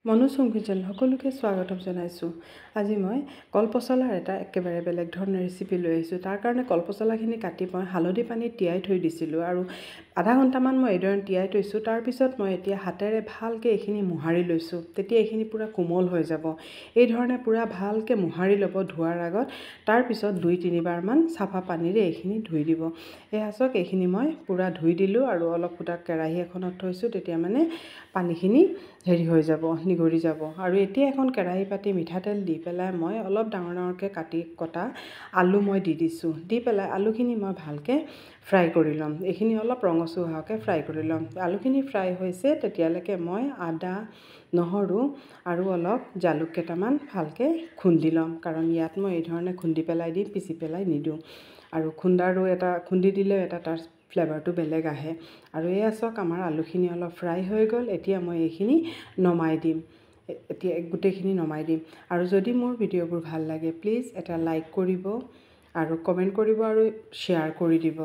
মনুসং kitchen সকলোকে স্বাগতম জনাইছোঁ। আজি মই কলপচলাৰ এটা একেবাৰে বেলেগ ধৰণৰ ৰেচিপি লৈ আহিছোঁ। তাৰ কাৰণে কলপচলাখিনি কাটি মই হালধি পানীত তিয়াই থৈ দিছিলোঁ আৰু আধা ঘণ্টামান মই এইদৰে তিয়াই থৈছোঁ। তাৰপিছত মই এতিয়া হাতেৰে ভালকৈ এইখিনি মোহাৰি লৈছোঁ। তেতিয়া এইখিনি পূৰা কোমল হৈ যাব। এই ধৰণে পূৰা ভালকৈ মোহাৰি ল'ব ধোৱাৰ আগত। তাৰপিছত 2-3বাৰমান চাফা পানীৰে এইখিনি ধুই দিব। এয়া চাওক, এইখিনি মই পূৰা ধুই দিলোঁ আৰু অলপ ফুটা কেৰাহী এখনত থৈছোঁ। তেতিয়া মানে পানীখিনি হেৰি হৈ যাব, নিগৰি যাব। আৰু এতিয়া এখন কেৰাহী পাতি মিঠাতেল দি পেলাই মই অলপ ডাঙৰ ডাঙৰকৈ কটা আলু মই দি দিছোঁ। দি পেলাই আলুখিনি মই ভালকৈ ফ্ৰাই কৰি ল'ম। এইখিনি অলপ ৰঙচুৱা হোৱাকৈ ফ্ৰাই কৰি ল'ম। আলুখিনি ফ্ৰাই হৈছে তেতিয়ালৈকে মই আদা, নহৰু আৰু অলপ জালুক কেইটামান ভালকৈ খুন্দি ল'ম। কাৰণ ইয়াত মই এই ধৰণে খুন্দি পেলাই দিম, পিচি পেলাই নিদিওঁ। আৰু খুন্দি দিলেও এটা তাৰ ফ্লেভাৰটো বেলেগ আহে। আৰু এয়া চাওক, আমাৰ আলুখিনি অলপ ফ্ৰাই হৈ গ'ল। এতিয়া মই এইখিনি নমাই দিম। গোটেইখিনি নমাই দিম। আৰু যদি মোৰ ভিডিঅ'বোৰ ভাল লাগে প্লিজ এটা লাইক কৰিব আৰু কমেণ্ট কৰিব আৰু শ্বেয়াৰ কৰি দিব।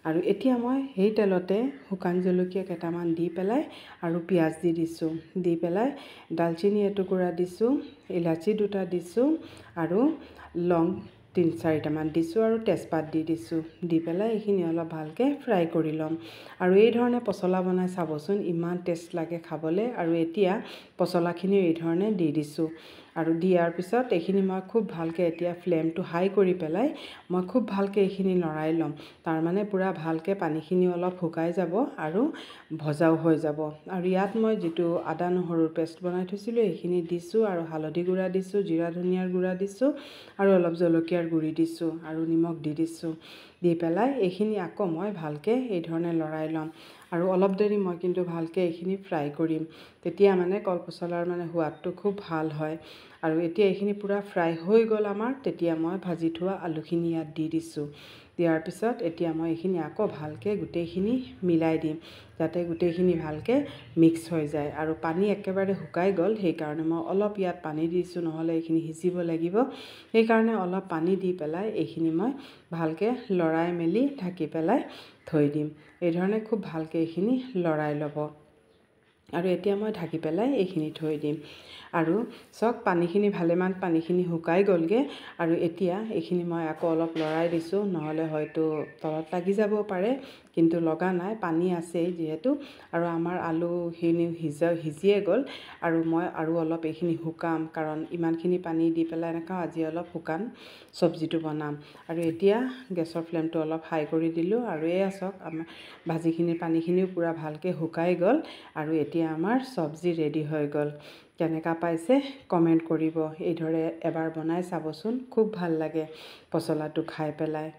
আৰু এতিয়া মই সেই তেলতে শুকান জলকীয়া কেইটামান দি পেলাই আৰু পিঁয়াজ দি দিছোঁ। দি পেলাই দালচিনি এটুকুৰা দিছোঁ, ইলাচি 2টা দিছোঁ আৰু লং 3-4টামান দিছোঁ আৰু তেজপাত দি দিছোঁ। দি পেলাই এইখিনি অলপ ভালকৈ ফ্ৰাই কৰি ল'ম। আৰু এই ধৰণে পচলা বনাই চাবচোন, ইমান টেষ্ট লাগে খাবলৈ। আৰু এতিয়া পচলাখিনি এই ধৰণে দি দিছোঁ। আৰু দিয়াৰ পিছত এইখিনি মই খুব ভালকৈ এতিয়া ফ্লেমটো হাই কৰি পেলাই মই খুব ভালকৈ এইখিনি লৰাই ল'ম। তাৰমানে পূৰা ভালকৈ পানীখিনি অলপ শুকাই যাব আৰু ভজাও হৈ যাব। আৰু ইয়াত মই যিটো আদা নহৰুৰ পেষ্ট বনাই থৈছিলোঁ এইখিনি দিছোঁ আৰু হালধি গুড়া দিছোঁ, জিৰা ধনিয়াৰ গুড়া দিছোঁ আৰু অলপ জলকীয়াৰ গুড়ি দিছোঁ আৰু নিমখ দি দিছোঁ। দি পেলাই এইখিনি আকৌ মই ভালকৈ এই ধৰণে লৰাই ল'ম। আৰু অলপ দেৰি মই কিন্তু ভালকৈ এইখিনি ফ্ৰাই কৰিম। তেতিয়া মানে কলপচলাৰ মানে সোৱাদটো খুব ভাল হয়। আৰু এতিয়া এইখিনি পূৰা ফ্ৰাই হৈ গ'ল আমাৰ। তেতিয়া মই ভাজি থোৱা আলুখিনি ইয়াত দি দিছোঁ। দিয়াৰ পিছত এতিয়া মই এইখিনি আকৌ ভালকৈ গোটেইখিনি মিলাই দিম, যাতে গোটেইখিনি ভালকৈ মিক্স হৈ যায়। আৰু পানী একেবাৰে শুকাই গ'ল, সেইকাৰণে মই অলপ ইয়াত পানী দিছোঁ, নহ'লে এইখিনি সিজিব লাগিব। সেইকাৰণে অলপ পানী দি পেলাই এইখিনি মই ভালকৈ লৰাই মেলি ঢাকি পেলাই থৈ দিম। এই ধৰণে খুব ভালকৈ এইখিনি লৰাই ল'ব। আৰু এতিয়া মই ঢাকি পেলাই এইখিনি থৈ দিম। আৰু চাওক, পানীখিনি ভালেমান পানীখিনি শুকাই গ'লগৈ। আৰু এতিয়া এইখিনি মই আকৌ অলপ লৰাই দিছোঁ, নহ'লে হয়তো তলত লাগি যাব পাৰে, কিন্তু লগা নাই, পানী আছেই যিহেতু। আৰু আমাৰ আলুখিনি সিজিয়ে গ'ল। আৰু মই আৰু অলপ এইখিনি শুকাম, কাৰণ ইমানখিনি পানী দি পেলাই এনেকৈ আজি অলপ শুকান চব্জিটো বনাম। আৰু এতিয়া গেছৰ ফ্লেমটো অলপ হাই কৰি দিলোঁ। আৰু এয়া চাওক, আমাৰ ভাজিখিনিৰ পানীখিনিও পূৰা ভালকৈ শুকাই গ'ল। আৰু এতিয়া আমাৰ চব্জি ৰেডি হৈ গ'ল। কেনেকুৱা পাইছে কমেণ্ট কৰিব। এইদৰে এবাৰ বনাই চাবচোন, খুব ভাল লাগে পচলাটো খাই পেলাই।